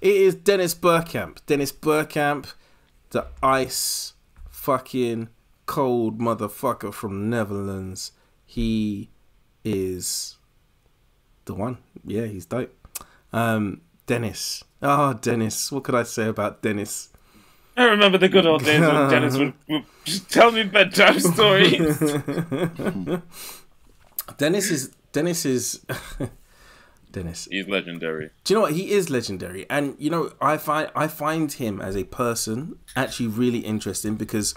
It is Dennis Bergkamp. Dennis Bergkamp, the ice fucking cold motherfucker from the Netherlands. He is the one. Yeah, he's dope. Dennis. Oh, Dennis. What could I say about Dennis? I remember the good old days when Dennis would tell me bedtime stories. Dennis is Dennis. He's legendary. Do you know what? He is legendary, and you know, I find him as a person actually really interesting, because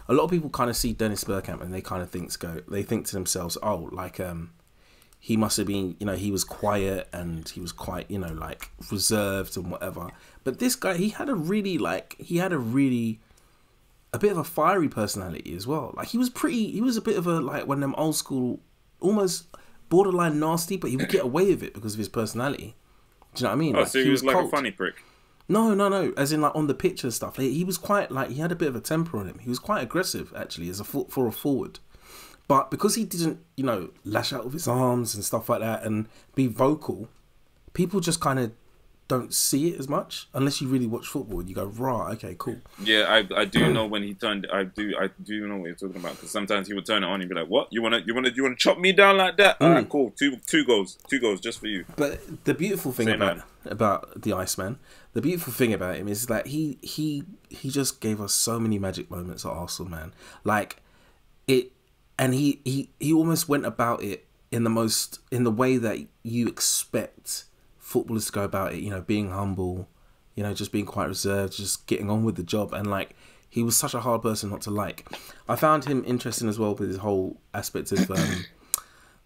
a lot of people kind of see Dennis Bergkamp and they kind of think to themselves, oh, like he must have been, you know, he was quiet and he was quite, you know, like reserved and whatever. But this guy, he had a bit of a fiery personality as well. Like he was a bit of a, like, one of them old school, almost borderline nasty, but he would get away with it because of his personality. Do you know what I mean? Oh, like, so he was like cold. a funny prick. No. As in, like, on the pitch and stuff. Like, he was quite, like, he had a bit of a temper on him. He was quite aggressive, actually, as for a forward. But because he didn't, you know, lash out with his arms and stuff like that and be vocal, people just kind of don't see it as much unless you really watch football and you go, right, okay, cool. Yeah, I do know when he turned. I do know what you're talking about, because sometimes he would turn it on and be like, "What? You wanna chop me down like that? All right, cool. Two goals just for you." But the beautiful thing about the Iceman, the beautiful thing about him is that he just gave us so many magic moments at Arsenal, man. Like it, and he almost went about it in the way that you expect footballers to go about it, you know, being humble, you know, just being quite reserved, just getting on with the job. And like, he was such a hard person not to like. I found him interesting as well with his whole aspect of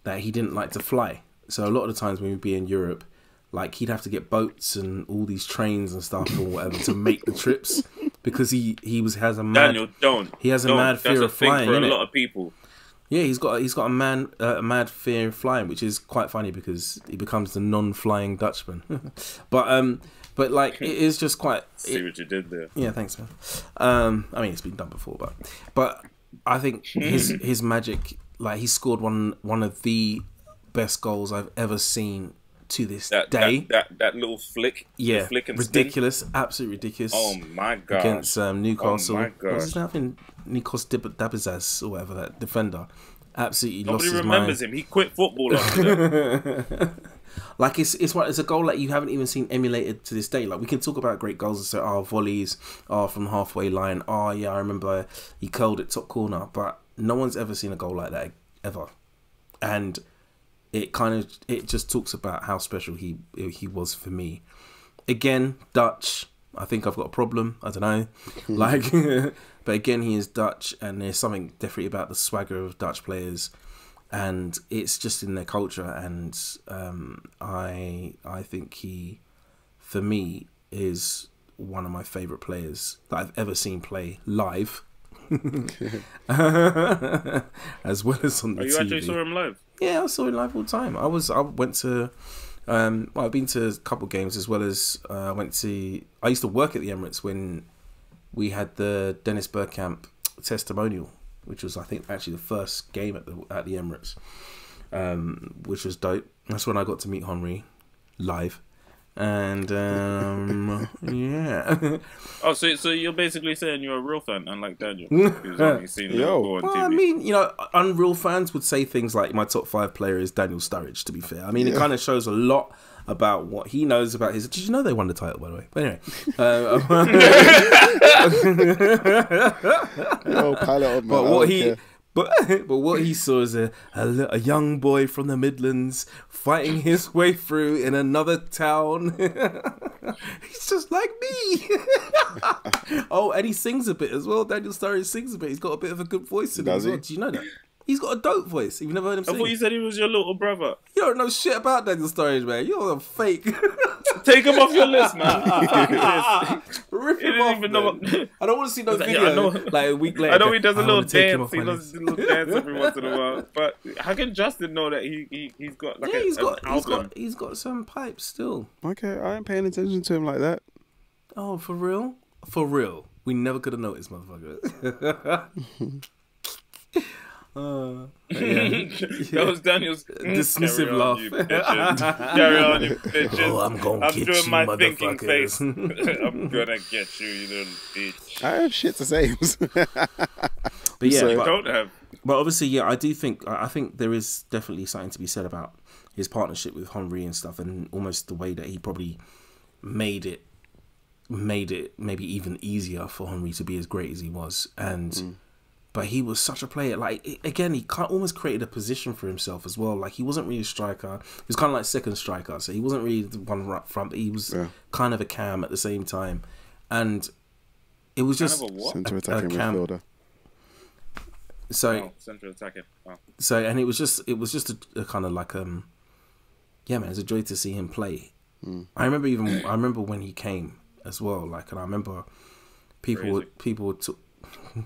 that he didn't like to fly. So a lot of the times when we'd be in Europe, like, he'd have to get boats and all these trains and stuff or whatever to make the trips, because he has a mad fear of flying. For a lot of people. Yeah, he's got a mad fear of flying, which is quite funny because he becomes the non-flying Dutchman. but like, it is just quite. See what you did there. Yeah, thanks, man. I mean, it's been done before, but I think his magic, like, he scored one of the best goals I've ever seen to this day. That little flick, yeah, flick and ridiculous, spin. absolutely ridiculous. Oh my god! Against Newcastle. Oh my god! What's his name? Nikos Dabizas or whatever, that defender. Absolutely lost his mind. Nobody remembers him. He quit football after that. Like, it's a goal that you haven't even seen emulated to this day. Like, we can talk about great goals and say, oh, volleys are from halfway line. Oh yeah, I remember he curled it top corner, but no one's ever seen a goal like that ever. And it just talks about how special he was for me. Again, Dutch. I think I've got a problem. I don't know. Like, but again, he is Dutch, and there's something definitely about the swagger of Dutch players, and it's just in their culture. And I think he, for me, is one of my favourite players that I've ever seen play live, as well as on the TV. You actually saw him live? Yeah, I saw him live all the time. I went to. I've been to a couple of games, as well as I used to work at the Emirates when we had the Dennis Bergkamp testimonial, which was, I think, actually the first game at the Emirates, which was dope. That's when I got to meet Henry live, and yeah. Oh, so you're basically saying you're a real fan, unlike Daniel, who's only seen Liverpool on TV. I mean, you know, unreal fans would say things like my top 5 player is Daniel Sturridge. To be fair, I mean, it kind of shows a lot about what he knows about his. Did you know they won the title, by the way? But anyway, pilot on, man. But what he saw is a young boy from the Midlands fighting his way through in another town. He's just like me. Oh, and he sings a bit as well. Daniel Sturridge sings a bit. He's got a bit of a good voice in him as well. Do you know that? He's got a dope voice. You've never heard him sing? I thought you said he was your little brother. You don't know shit about Daniel Sturridge, man. You're a fake. Take him off your list, man. Rip him off, man. I don't want to see no video like a week later. I know he does a little dance. He does a little dance every once in a while. But how can Justin know that he's got like an album? He's got some pipes still. Okay, I ain't paying attention to him like that. Oh, for real? For real. We never could have noticed, motherfucker. That was Daniel's dismissive laugh. Carry on, you bitches. Oh, I'm gonna get doing you, my thinking face. motherfuckers. I'm gonna get you, you little bitch. I have shit to say. But yeah, So- Don't have. but obviously, yeah, I think there is definitely something to be said about his partnership with Henry and stuff, and almost the way that he probably made it maybe even easier for Henry to be as great as he was. And but he was such a player. Like, again, he almost created a position for himself as well. Like, he wasn't really a striker. He was kind of like second striker, so he wasn't really the one right front, but he was kind of a cam at the same time. And it was just Kind of a what? Centre attacking cam. midfielder. So Central attacking. Oh. So, and it was just a kind of like yeah, man, it was a joy to see him play. I remember when he came as well, like, and I remember people were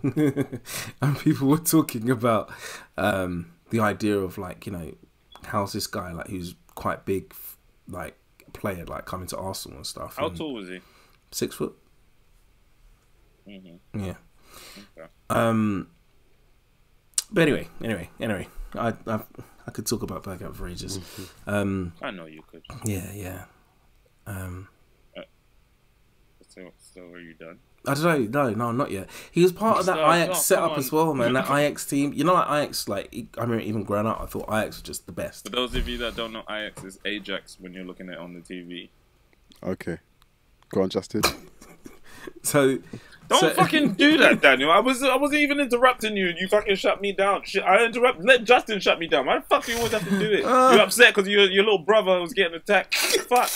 and people were talking about the idea of, like, you know, how's this guy, like, who's quite big, like, player, like, coming to Arsenal and stuff. How tall was he? 6 foot. Mm-hmm. Yeah. Okay. But anyway, I could talk about Bergkamp for ages. I know you could. Yeah. So are you done? I don't know. No, not yet. He was part of that Ajax setup as well, man. That Ajax team. You know, like Ajax, like, I remember even growing up, I thought Ajax was just the best. For those of you that don't know, Ajax is Ajax when you're looking at it on the TV. Okay. Go on, Justin. So Don't fucking do that, Daniel. I wasn't even interrupting you. You fucking shut me down. Shit, let Justin shut me down. Why the fuck do you always have to do it? You're upset because your little brother was getting attacked. Fuck.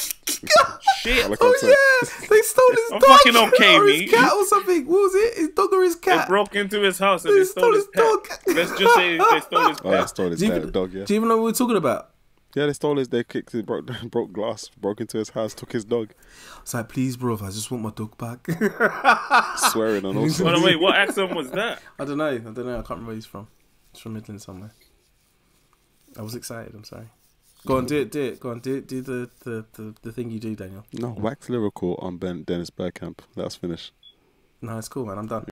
Shit. Oh yeah, they stole his I'm dog fucking okay, or me. his cat or something. What was it? His dog or his They cat? broke into his house and they stole his pet. dog. Let's just say they stole his Oh, they pet. stole his Do you even- dog, yeah. Do you even know what we're talking about? Yeah, they stole his, they kicked it, broke glass, broke into his house, took his dog, It's like, please, bro, I just want my dog back. swearing and all Oh, sorts. no, wait, what accent was that? I don't know. I can't remember where he's from. He's from Midland somewhere. I was excited. I'm sorry. Go on, do it. Go on, do the thing you do, Daniel. No, wax lyrical on Dennis Bergkamp. Let us finish. No, it's cool, man. I'm done.